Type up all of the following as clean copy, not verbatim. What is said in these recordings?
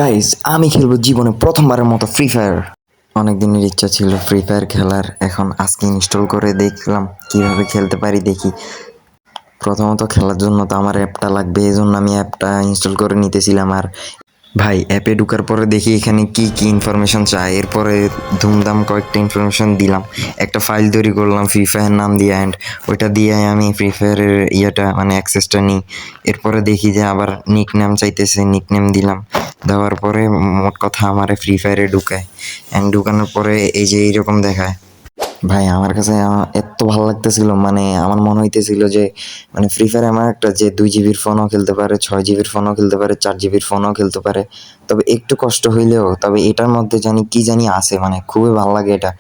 Guys, আমি খেলবো জীবনে প্রথমবারের মতো ফ্রি ফায়ার। অনেক দিনের ইচ্ছা ছিল ফ্রি ফায়ার খেলার, এখন আজকে ইনস্টল করে দেখলাম কিভাবে খেলতে পারি দেখি। প্রথমত খেলার জন্য তো আমার অ্যাপটা লাগবে, এই জন্য আমি অ্যাপটা ইনস্টল করে নিতেছিলাম। আর ভাই অ্যাপে ঢুকার পরে দেখি এখানে কি কি ইনফরমেশন চায়, এরপরে ধুমধাম কয়েকটা ইনফরমেশন দিলাম, একটা ফাইল তৈরি করলাম ফ্রি ফায়ার নাম দিয়ে, অ্যান্ড ওইটা দিয়ে আমি ফ্রি ফায়ারের মানে অ্যাক্সেসটা নিই। এরপরে দেখি যে আবার নিক নেম চাইতেছে, নিক নেম দিলাম, দেওয়ার পরে মোট কথা আমার ফ্রি ফায়ারে ঢুকায়, অ্যান্ড ঢুকানোর পরে এই যে এইরকম দেখায়। ভাই আমার কাছে এত ভালো লাগতেছিল, মানে আমার মনে হইতেছিল যে মানে ফ্রি ফায়ার এমন একটা যে 2 জিবির ফোনও খেলতে পারে, 6 জিবির ফোনও খেলতে পারে, 4 জিবির ফোনও খেলতে পারে। তবে একটু কষ্ট হইলেও তবে এটার মধ্যে কি জানি আছে, মানে খুবই ভালো লাগে এটা।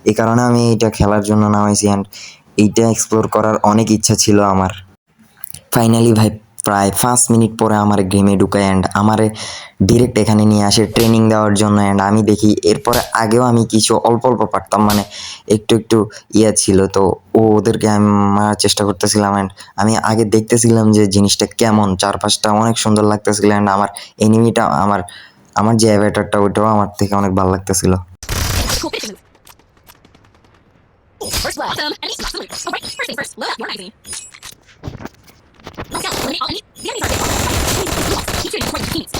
এই কারণে আমি এটা খেলার জন্য নামাইছি, অ্যান্ড এইটা এক্সপ্লোর করার অনেক ইচ্ছা ছিল আমার। ফাইনালি ভাই প্রায় 5 মিনিট পরে আমার গেমে ঢুকায়, অ্যান্ড আমারে ডিরেক্ট এখানে নিয়ে আসে ট্রেনিং দেওয়ার জন্য। অ্যান্ড আমি দেখি এরপরে আগেও আমি কিছু অল্প অল্প পারতাম, মানে একটু একটু ছিল, তো ওদেরকে আমি মারার চেষ্টা করতেছিলাম। অ্যান্ড আমি আগে দেখতেছিলাম যে জিনিসটা কেমন, চারপাশটা অনেক সুন্দর লাগতেছিল, অ্যান্ড আমার এনিমিটা আমার আমার যে অ্যাভেটারটা ওইটাও আমার থেকে অনেক ভালো লাগতেছিল। First blood. Awesome. And he's awesome. Oh, right. First thing first. Load up your magazine. Let's go. Eliminate all enemies. The enemies are big. Keep shooting towards the teams.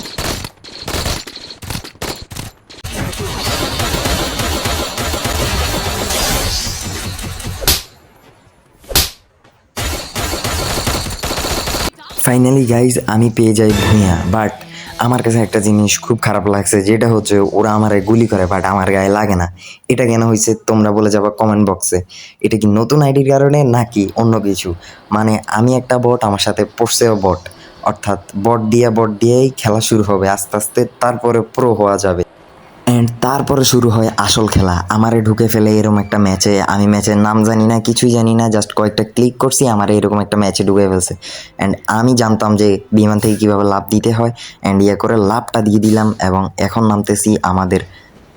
Finally guys আমি পেয়ে যাই Bhuiyan, but আমার কাছে একটা জিনিস খুব খারাপ লাগছে, যেটা হচ্ছে ওরা আমারে গুলি করে বাট আমার গায়ে লাগে না। এটা কেন হয়েছে তোমরা বলে যাবা কমেন্ট বক্সে। এটা কি নতুন আইডির কারণে নাকি অন্য কিছু? মানে আমি একটা বট, আমার সাথে পড়ছেও বট, অর্থাৎ বট দিয়েই খেলা শুরু হবে আস্তে আস্তে, তারপরে প্রো হওয়া যাবে। অ্যান্ড তারপরে শুরু হয় আসল খেলা। আমারে ঢুকে ফেলে এরকম একটা ম্যাচে, আমি ম্যাচের নাম জানি না, কিছুই জানি না, জাস্ট কয়েকটা ক্লিক করছি, আমার এরকম একটা ম্যাচে ঢুকে ফেলছে। অ্যান্ড আমি জানতাম যে বিমান থেকে কীভাবে লাভ দিতে হয়, অ্যান্ড করে লাভটা দিয়ে দিলাম, এবং এখন নামতেছি আমাদের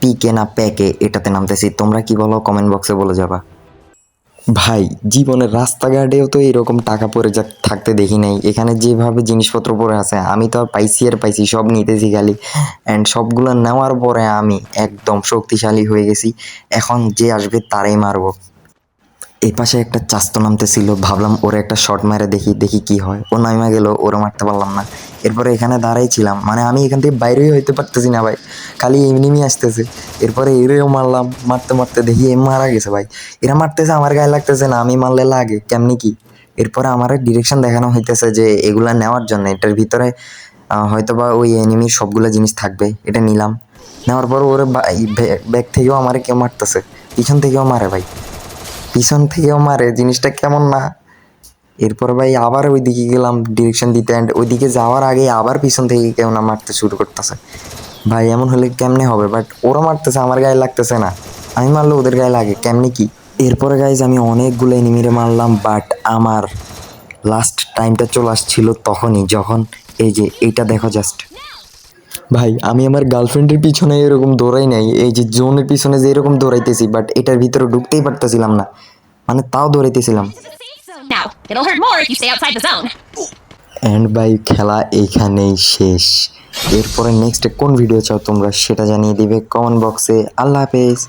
পিকে না প্যাকে, এটাতে নামতেছি। তোমরা কি বলো কমেন্ট বক্সে বলে যাবা। ভাই জীবনের রাস্তাঘাটেও তো এরকম টাকা পড়ে থাকতে দেখি নাই। এখানে যেভাবে জিনিসপত্র পড়ে আছে, আমি তো আর পাইছি আর পাইছি, সব নিতেছি খালি। অ্যান্ড সবগুলো নেওয়ার পরে আমি একদম শক্তিশালী হয়ে গেছি। এখন যে আসবে তারাই মারবো। এই পাশে একটা চাস্তো নামতেছিল, ভাবলাম ওরে একটা শট মেরে দেখি দেখি কি হয়। ও নাইমা গেল, ওরে মারতে পারলাম না। এরপরে এখানে দাঁড়াই ছিলাম, মানে আমি এখান থেকে বাইরেই হইতে পারতেছি না ভাই, খালি এমনিই আসতেছে। এরপরে এরেও মারলাম, মারতে মারতে দেখি এম মারা গেছে ভাই। এরা মারতেছে, আমার গায়ে লাগতেছে না, আমি মারলে লাগে কেমনি কি। এরপরে আমার ডিরেকশন দেখানো হইতেছে যে এগুলা নেওয়ার জন্য, এটার ভিতরে হয়তোবা ওই এনিমির সবগুলো জিনিস থাকবে। এটা নিলাম, নেওয়ার পর ওরে ব্যাক থেকেও আমার কেউ মারতেছে, পিছন থেকেও মারে ভাই, পিছন থেকেও মারে, জিনিসটা কেমন না। এরপর ভাই আবার ওইদিকে গেলাম ডিরেকশন দিতে, অ্যান্ড ওইদিকে যাওয়ার আগে আবার পিছন থেকে কেউ না মারতে শুরু করতেছে। ভাই এমন হলে কেমনে হবে, বাট ওরা মারতেছে, আমার গায়ে লাগতেছে না, আমি মারলে ওদের গায়ে লাগে কেমনি কি। এরপরে গাইজ আমি অনেকগুলো এনিমিরে মারলাম, বাট আমার লাস্ট টাইমটা চলে আসছিল তখনই, যখন এই যে এইটা দেখো জাস্ট। ভাই আমি আমার গার্লফ্রেন্ডের পিছনে এরকম দৌড়াই নাই, এই যে জোনের পিছনে যে এরকম দৌড়াইতেছি, বাট এটার ভিতরে ঢুকতেই পারতেছিলাম না, মানে তাও দৌড়াইতেছিলাম। Now, it'll hurt more if you stay outside the zone. And ভাই খেলা এইখানেই শেষ। এরপরে নেক্সট কোন ভিডিও চাও তোমরা সেটা জানিয়ে দিবে কমেন্ট বক্সে। আল্লাহ হাফেজ।